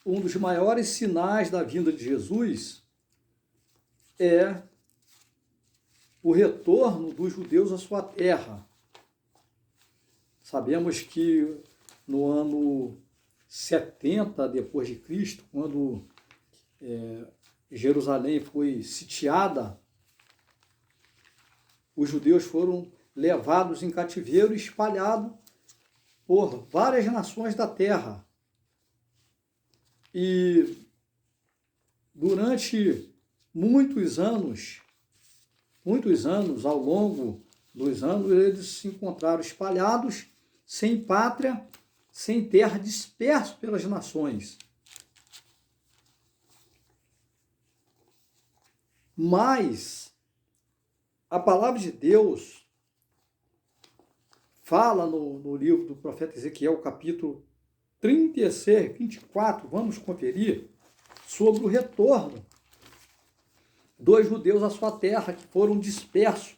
um dos maiores sinais da vinda de Jesus é o retorno dos judeus à sua terra. Sabemos que no ano 70 depois de Cristo, quando Jerusalém foi sitiada, os judeus foram levados em cativeiro e espalhados por várias nações da terra. E durante muitos anos, ao longo dos anos, eles se encontraram espalhados, sem pátria, sem terra, dispersos pelas nações. Mas a palavra de Deus fala no livro do profeta Ezequiel, capítulo 36, 24, vamos conferir, sobre o retorno dos judeus à sua terra, que foram dispersos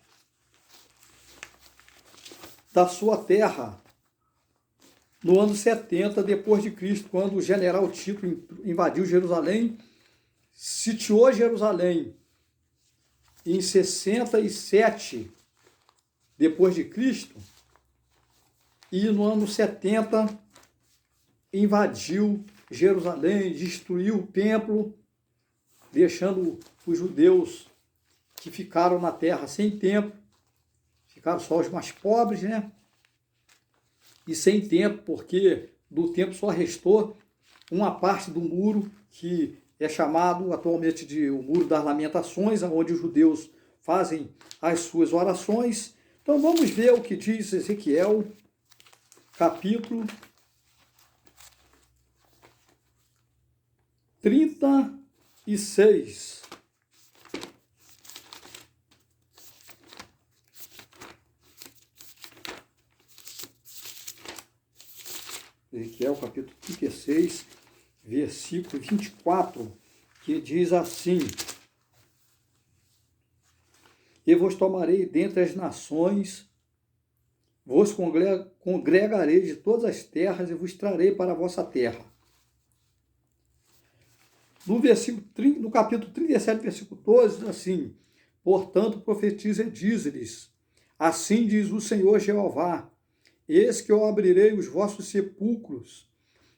da sua terra no ano 70 depois de Cristo, quando o general Tito invadiu Jerusalém, sitiou Jerusalém em 67 depois de Cristo, e no ano 70 invadiu Jerusalém, destruiu o templo, deixando os judeus que ficaram na terra sem templo, ficaram só os mais pobres, né? E sem templo, porque do templo só restou uma parte do muro, que é chamado atualmente de o Muro das Lamentações, onde os judeus fazem as suas orações. Então vamos ver o que diz Ezequiel, capítulo 36. Ezequiel, capítulo 36, versículo 24, que diz assim: E vos tomarei dentre as nações, vos congregarei de todas as terras e vos trarei para a vossa terra. No capítulo 37, versículo 12, diz assim: Portanto, profetiza e diz-lhes: Assim diz o Senhor Jeová: Eis que eu abrirei os vossos sepulcros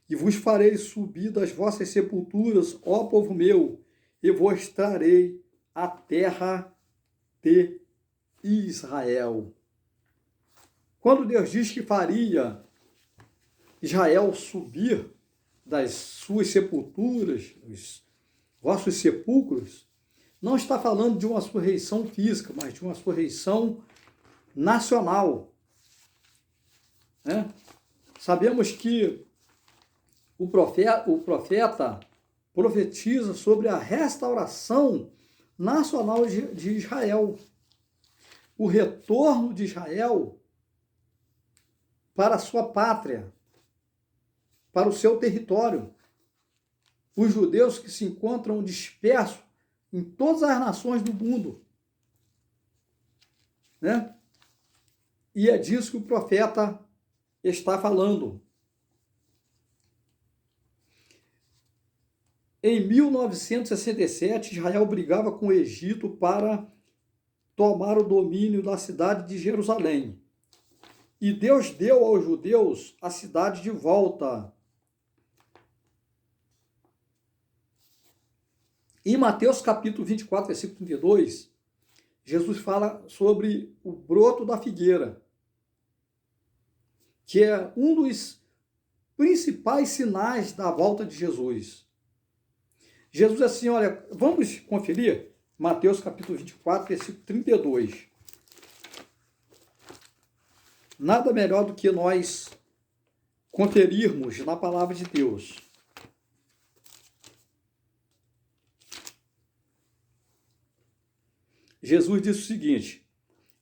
e vos farei subir das vossas sepulturas, ó povo meu, e vos trarei a terra de Israel. Quando Deus diz que faria Israel subir das suas sepulturas, os vossos sepulcros, não está falando de uma ressurreição física, mas de uma ressurreição nacional. Sabemos que o profeta profetiza sobre a restauração nacional de Israel, o retorno de Israel para a sua pátria, para o seu território. Os judeus que se encontram dispersos em todas as nações do mundo. E é disso que o profeta está falando. Em 1967, Israel brigava com o Egito para tomar o domínio da cidade de Jerusalém. E Deus deu aos judeus a cidade de volta. Em Mateus capítulo 24, versículo 32, Jesus fala sobre o broto da figueira, que é um dos principais sinais da volta de Jesus. Jesus diz assim, olha, vamos conferir Mateus capítulo 24, versículo 32. Nada melhor do que nós conferirmos na palavra de Deus. Jesus disse o seguinte: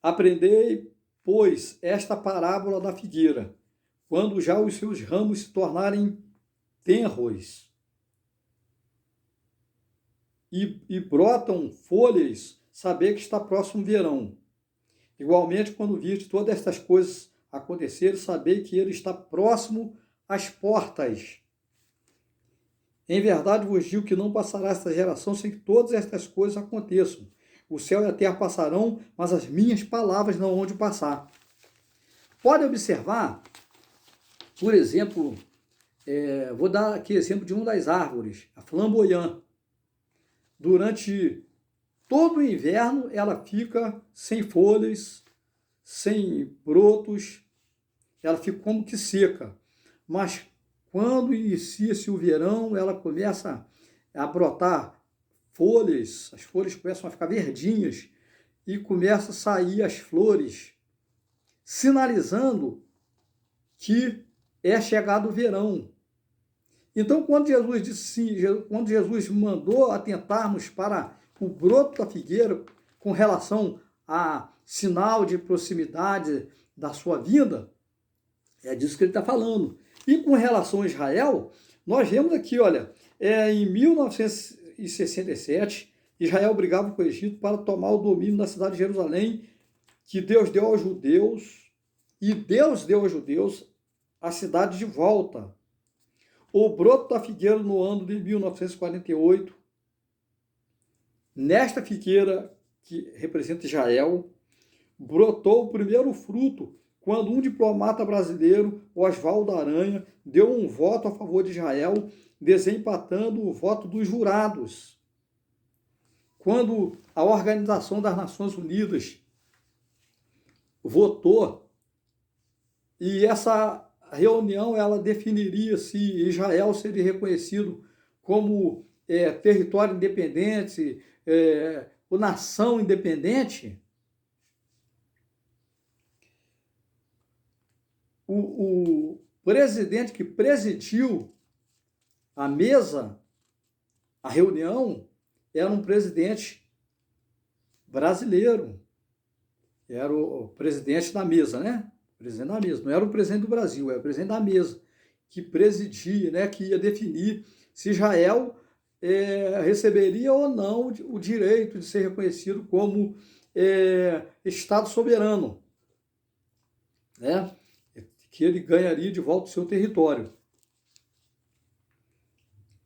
aprendei, pois, esta parábola da figueira, quando já os seus ramos se tornarem tenros e brotam folhas, saber que está próximo o verão. Igualmente, quando virdes todas estas coisas acontecerem, sabei que ele está próximo às portas. Em verdade vos digo que não passará esta geração sem que todas estas coisas aconteçam. O céu e a terra passarão, mas as minhas palavras não hão de passar. Pode observar, por exemplo, vou dar aqui exemplo de uma das árvores, a flamboyant. Durante todo o inverno ela fica sem folhas, sem brotos, ela fica como que seca. Mas quando inicia-se o verão, ela começa a brotar folhas, as folhas começam a ficar verdinhas e começam a sair as flores, sinalizando que é chegado o verão. Então, quando Jesus mandou atentarmos para o broto da figueira com relação a sinal de proximidade da sua vinda, é disso que ele está falando. E com relação a Israel, nós vemos aqui, olha, em 1967, Israel brigava com o Egito para tomar o domínio da cidade de Jerusalém, que Deus deu aos judeus, e Deus deu aos judeus a cidade de volta. O broto da figueira no ano de 1948, nesta figueira que representa Israel, brotou o primeiro fruto quando um diplomata brasileiro, Oswaldo Aranha, deu um voto a favor de Israel, desempatando o voto dos jurados. Quando a Organização das Nações Unidas votou, e essa reunião ela definiria se Israel seria reconhecido como território independente, ou nação independente, o presidente que presidiu a mesa, a reunião, era um presidente brasileiro. Era o presidente da mesa, né? Presidente da mesa. Não era o presidente do Brasil, era o presidente da mesa, que presidia, né? Que ia definir se Israel receberia ou não o direito de ser reconhecido como Estado soberano, né? Que ele ganharia de volta o seu território.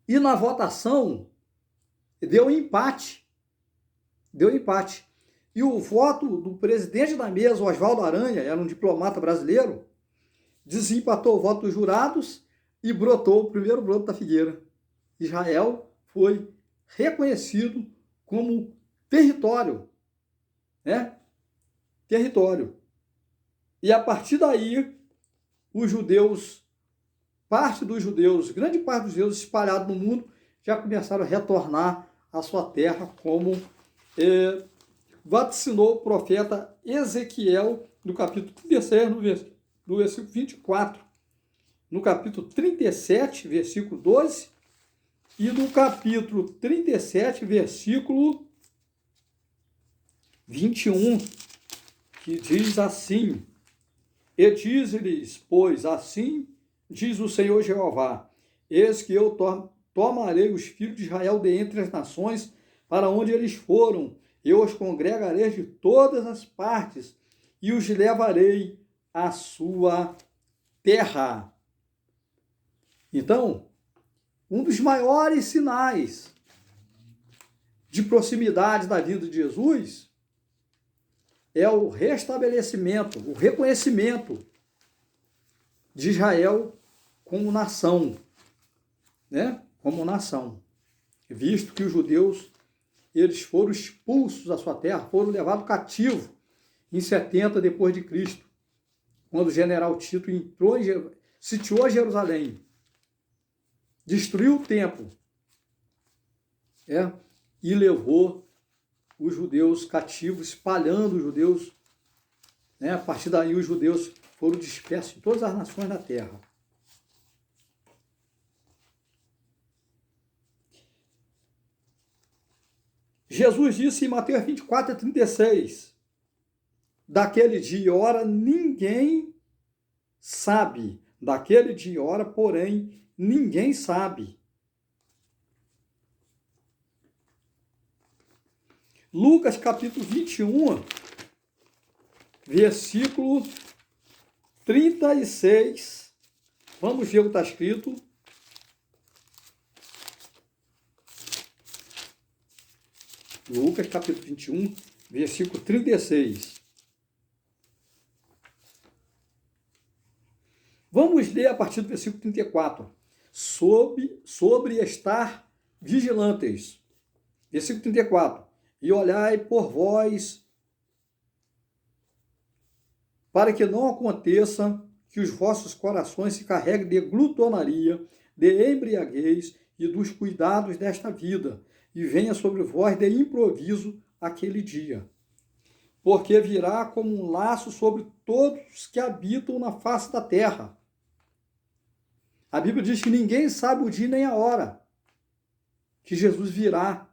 E na votação, deu empate. Deu empate. E o voto do presidente da mesa, Oswaldo Aranha, era um diplomata brasileiro, desempatou o voto dos jurados e brotou o primeiro broto da figueira. Israel foi reconhecido como território, né? Território. E a partir daí, os judeus, grande parte dos judeus espalhados no mundo, já começaram a retornar à sua terra, como vaticinou o profeta Ezequiel, no capítulo 36, no versículo 24, no capítulo 37, versículo 12, e no capítulo 37, versículo 21, que diz assim: E diz-lhes, pois, assim diz o Senhor Jeová, eis que eu tomarei os filhos de Israel de entre as nações, para onde eles foram, eu os congregarei de todas as partes, e os levarei à sua terra. Então, um dos maiores sinais de proximidade da vinda de Jesus é o restabelecimento, o reconhecimento de Israel como nação, né? Como nação. Visto que os judeus, eles foram expulsos da sua terra, foram levados cativos em 70 depois de Cristo, quando o general Tito entrou sitiou Jerusalém, destruiu o templo, e levou os judeus cativos, espalhando os judeus, né? A partir daí os judeus foram dispersos em todas as nações da terra. Jesus disse em Mateus 24, 36, daquele dia e hora ninguém sabe, daquele dia e hora, porém, ninguém sabe. Lucas capítulo 21, versículo 36, vamos ver o que está escrito. Lucas, capítulo 21, versículo 36. Vamos ler a partir do versículo 34. Sobre estar vigilantes. Versículo 34. E olhai por vós, para que não aconteça que os vossos corações se carreguem de glutonaria, de embriaguez e dos cuidados desta vida, e venha sobre vós de improviso aquele dia. Porque virá como um laço sobre todos que habitam na face da terra. A Bíblia diz que ninguém sabe o dia nem a hora que Jesus virá.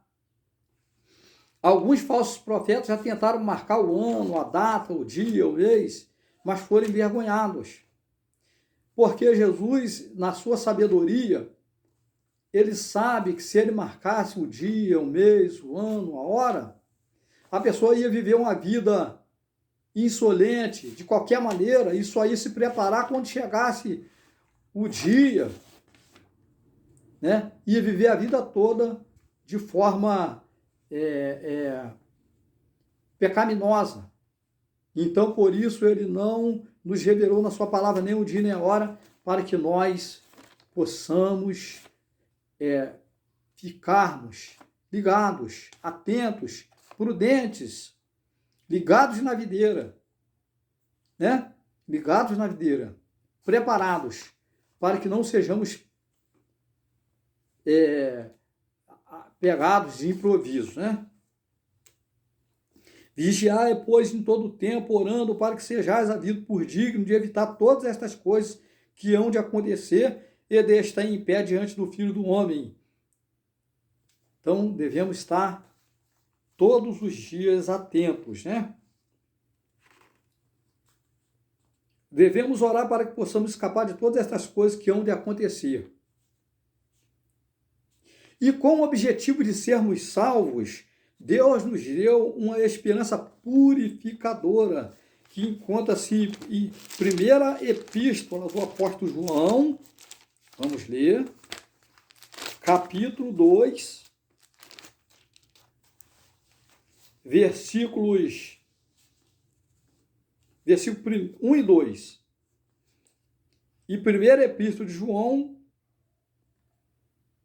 Alguns falsos profetas já tentaram marcar o ano, a data, o dia, o mês, mas foram envergonhados. Porque Jesus, na sua sabedoria, ele sabe que se ele marcasse o dia, o mês, o ano, a hora, a pessoa ia viver uma vida insolente, de qualquer maneira, e só ia se preparar quando chegasse o dia, né? Ia viver a vida toda de forma pecaminosa. Então, por isso, ele não nos revelou na sua palavra nem o dia nem a hora, para que nós possamos ficarmos ligados, atentos, prudentes, ligados na videira, né? Ligados na videira, preparados, para que não sejamos pegados de improviso, né? Vigiai, pois, em todo o tempo, orando para que sejais havido por digno de evitar todas estas coisas que hão de acontecer e de estar em pé diante do Filho do Homem. Então, devemos estar todos os dias atentos, né? Devemos orar para que possamos escapar de todas estas coisas que hão de acontecer. E com o objetivo de sermos salvos, Deus nos deu uma esperança purificadora, que encontra-se em primeira epístola do apóstolo João, vamos ler, capítulo 2, versículos 1 e 2. E primeira epístola de João,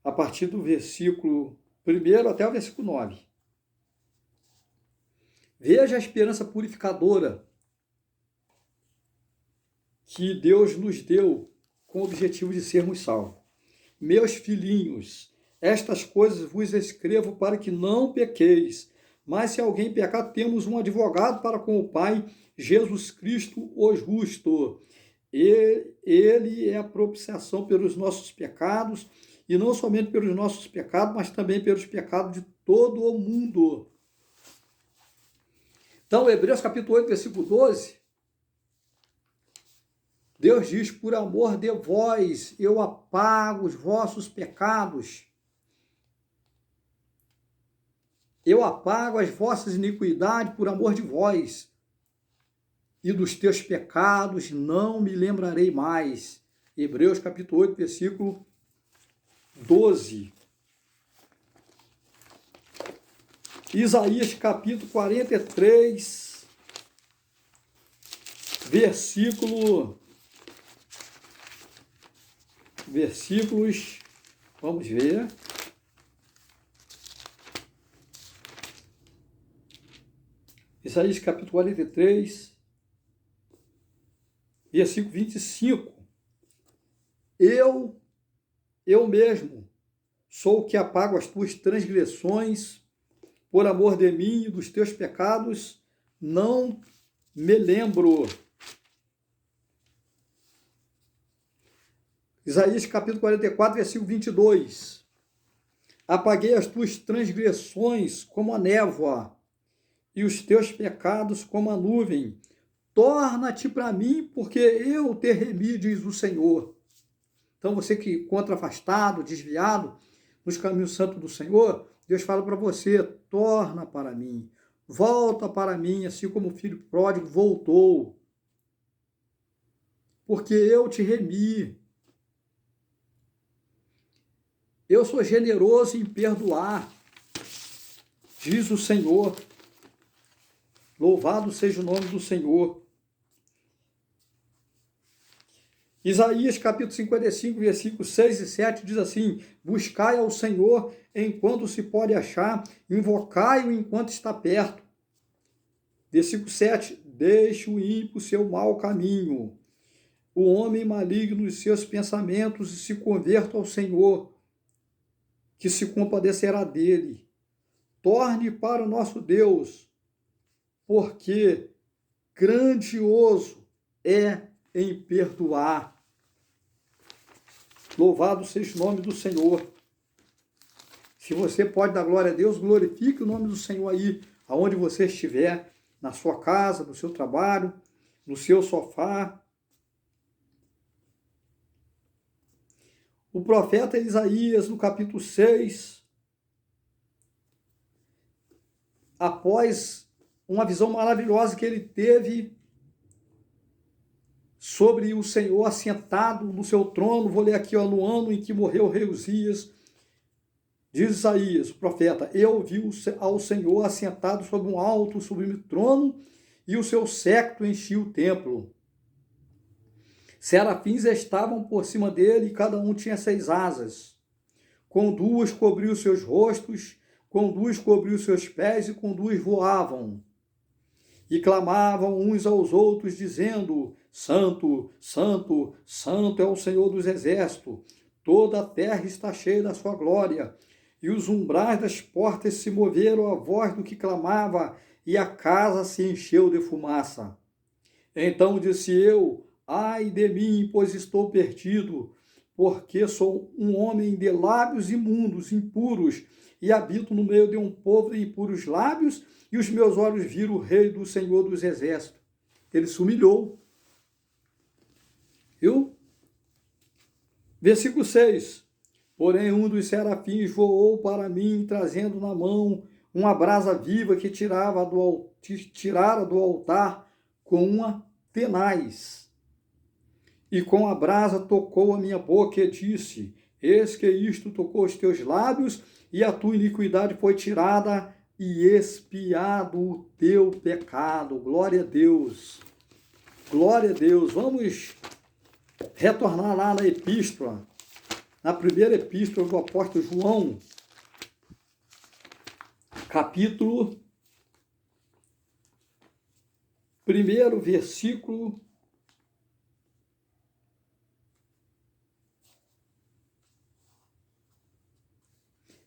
a partir do versículo 1 até o versículo 9. Veja a esperança purificadora que Deus nos deu com o objetivo de sermos salvos. Meus filhinhos, estas coisas vos escrevo para que não pequeis. Mas se alguém pecar, temos um advogado para com o Pai, Jesus Cristo, o justo. Ele é a propiciação pelos nossos pecados, e não somente pelos nossos pecados, mas também pelos pecados de todo o mundo. Então, Hebreus capítulo 8, versículo 12, Deus diz, por amor de vós, eu apago os vossos pecados. Eu apago as vossas iniquidades por amor de vós. E dos teus pecados não me lembrarei mais. Hebreus capítulo 8, versículo 12. Isaías capítulo 43, versículos, vamos ver. Isaías capítulo 43, versículo 25. Eu mesmo sou o que apago as tuas transgressões, por amor de mim e dos teus pecados, não me lembro. Isaías capítulo 44, versículo 22. Apaguei as tuas transgressões como a névoa, e os teus pecados como a nuvem. Torna-te para mim, porque eu te remi, diz o Senhor. Então, você que encontra afastado, desviado nos caminhos santos do Senhor, Deus fala para você, torna para mim, volta para mim, assim como o filho pródigo voltou. Porque eu te remi. Eu sou generoso em perdoar. diz o Senhor. Louvado seja o nome do Senhor. Isaías capítulo 55, versículos 6 e 7 diz assim: buscai ao Senhor enquanto se pode achar, invocai-o enquanto está perto. Versículo 7, deixe o ímpio seu mau caminho, o homem maligno os seus pensamentos, e se converta ao Senhor, que se compadecerá dele. Torne para o nosso Deus, porque grandioso é em perdoar. Louvado seja o nome do Senhor. Se você pode dar glória a Deus, glorifique o nome do Senhor aí, aonde você estiver, na sua casa, no seu trabalho, no seu sofá. O profeta Isaías, no capítulo 6, após uma visão maravilhosa que ele teve sobre o Senhor assentado no seu trono, vou ler aqui, no ano em que morreu o rei Uzias, diz Isaías, o profeta: eu vi ao Senhor assentado sobre um alto, sublime trono, e o seu séquito enchia o templo. Serafins estavam por cima dele, e cada um tinha 6 asas. Com 2 cobriu os seus rostos, com 2 cobriu os seus pés, e com 2 voavam. E clamavam uns aos outros, dizendo: Santo, Santo, Santo é o Senhor dos exércitos, toda a terra está cheia da sua glória. E os umbrais das portas se moveram à voz do que clamava, e a casa se encheu de fumaça. Então disse eu: ai de mim, pois estou perdido, porque sou um homem de lábios imundos, impuros, e habito no meio de um povo de impuros lábios, e os meus olhos viram o rei do Senhor dos exércitos. Ele se humilhou. Viu? Versículo 6. Porém, um dos serafins voou para mim, trazendo na mão uma brasa viva que tirara do altar com uma tenaz. E com a brasa tocou a minha boca e disse: eis que isto tocou os teus lábios, e a tua iniquidade foi tirada, e expiado o teu pecado. Glória a Deus. Glória a Deus. Vamos retornar lá na epístola, na primeira epístola do apóstolo João, capítulo 1, versículo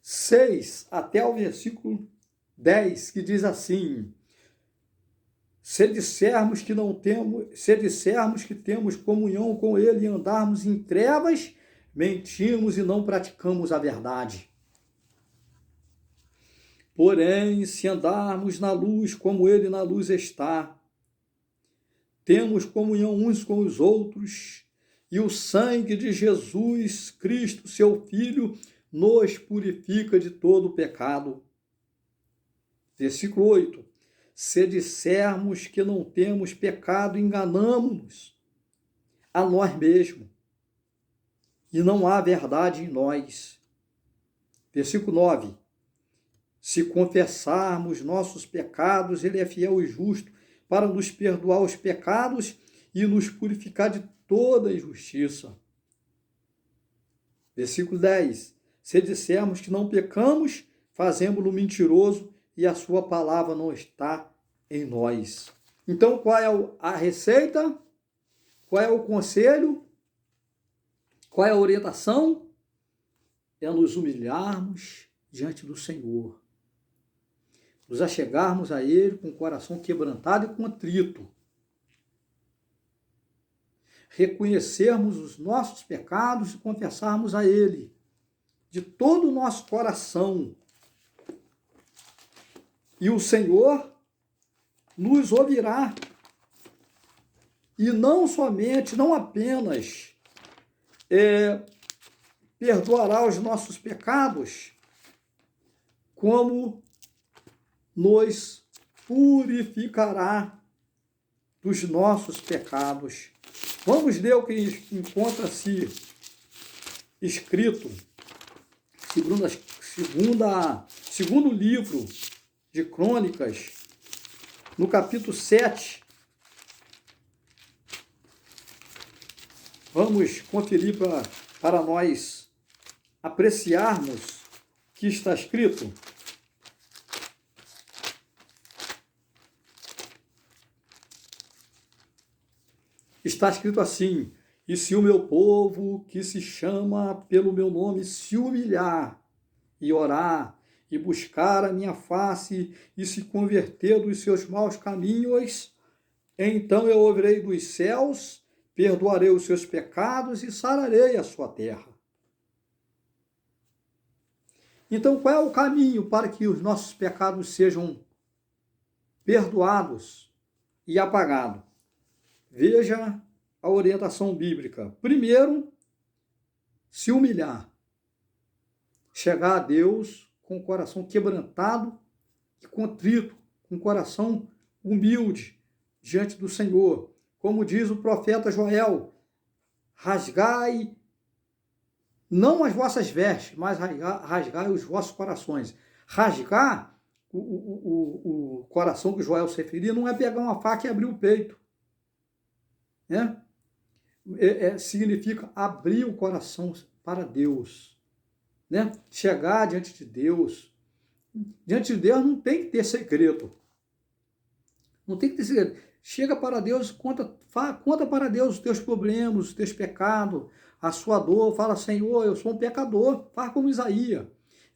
6 até o versículo 10, que diz assim: se dissermos que temos comunhão com ele e andarmos em trevas, mentimos e não praticamos a verdade. Porém, se andarmos na luz como ele na luz está, temos comunhão uns com os outros, e o sangue de Jesus Cristo, seu Filho, nos purifica de todo o pecado. Versículo 8. Se dissermos que não temos pecado, enganamo-nos a nós mesmos, e não há verdade em nós. Versículo 9. Se confessarmos nossos pecados, ele é fiel e justo para nos perdoar os pecados e nos purificar de toda injustiça. Versículo 10. Se dissermos que não pecamos, fazemos-lo mentiroso, e a sua palavra não está em nós. Então, qual é a receita? Qual é o conselho? Qual é a orientação? É nos humilharmos diante do Senhor. Nos achegarmos a Ele com o coração quebrantado e contrito. Reconhecermos os nossos pecados e confessarmos a Ele de todo o nosso coração. E o Senhor nos ouvirá. E não apenas perdoará os nossos pecados, como nos purificará dos nossos pecados. Vamos ler o que encontra-se escrito, segundo livro de Crônicas, no capítulo 7. Vamos conferir para nós apreciarmos o que está escrito. Está escrito assim: e se o meu povo, que se chama pelo meu nome, se humilhar e orar, e buscar a minha face, e se converter dos seus maus caminhos, então eu ouvirei dos céus, perdoarei os seus pecados e sararei a sua terra. Então, qual é o caminho para que os nossos pecados sejam perdoados e apagados? Veja a orientação bíblica. Primeiro, se humilhar. Chegar a Deus com o coração quebrantado e contrito, com o coração humilde diante do Senhor. Como diz o profeta Joel, rasgai não as vossas vestes, mas rasgai os vossos corações. Rasgar o coração que Joel se referia não é pegar uma faca e abrir o peito. Né? Significa abrir o coração para Deus. Né? Chegar diante de Deus. Diante de Deus não tem que ter segredo. Não tem que ter segredo. Chega para Deus, conta para Deus os teus problemas, os teus pecados, a sua dor. Fala, Senhor, eu sou um pecador. Faz como Isaías.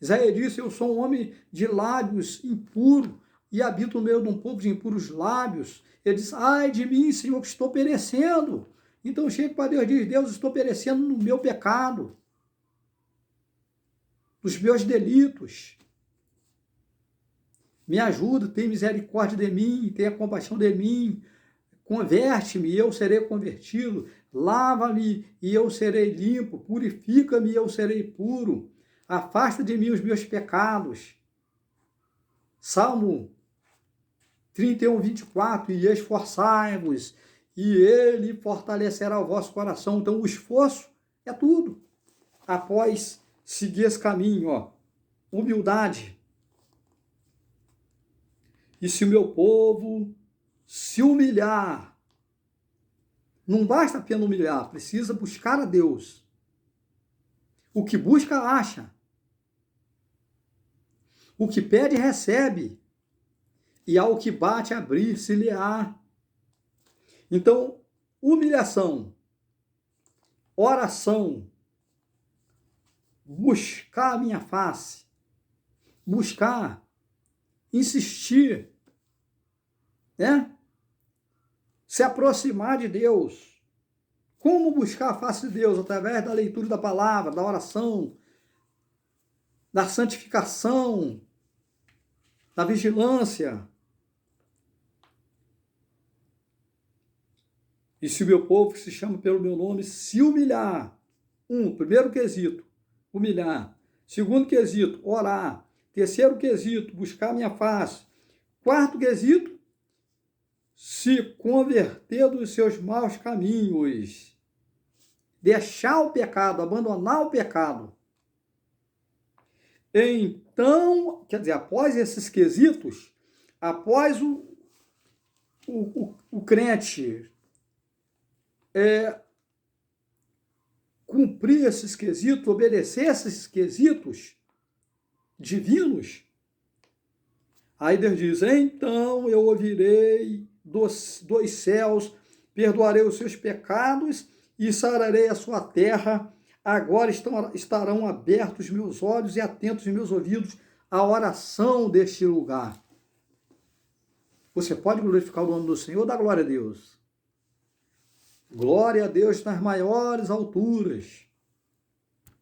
Isaías disse, eu sou um homem de lábios impuros e habito no meio de um povo de impuros lábios. Ele diz, ai de mim, Senhor, que estou perecendo. Então chega para Deus e diz, Deus, estou perecendo no meu pecado, nos meus delitos. Me ajuda, tem misericórdia de mim, tenha compaixão de mim, converte-me e eu serei convertido, lava-me e eu serei limpo, purifica-me e eu serei puro, afasta de mim os meus pecados. Salmo 31, 24, e esforçai-vos, e ele fortalecerá o vosso coração. Então o esforço é tudo. Após seguir esse caminho, humildade. E se o meu povo se humilhar, não basta apenas humilhar, precisa buscar a Deus. O que busca, acha. O que pede, recebe. E ao que bate, abrir-se-lhe-á. Então, humilhação, oração, buscar a minha face, buscar, insistir, né? Se aproximar de Deus. Como buscar a face de Deus? Através da leitura da palavra, da oração, da santificação, da vigilância. E se o meu povo, que se chama pelo meu nome, se humilhar, primeiro quesito, humilhar. Segundo quesito, orar. Terceiro quesito, buscar a minha face. Quarto quesito, se converter dos seus maus caminhos. Deixar o pecado, abandonar o pecado. Então, quer dizer, após esses quesitos, após o crente cumprir esses quesitos, obedecer esses quesitos divinos, aí Deus diz, então eu ouvirei dos céus, perdoarei os seus pecados e sararei a sua terra. Agora estarão abertos meus olhos e atentos meus ouvidos à oração deste lugar. Você pode glorificar o nome do Senhor, dá glória a Deus. Glória a Deus nas maiores alturas.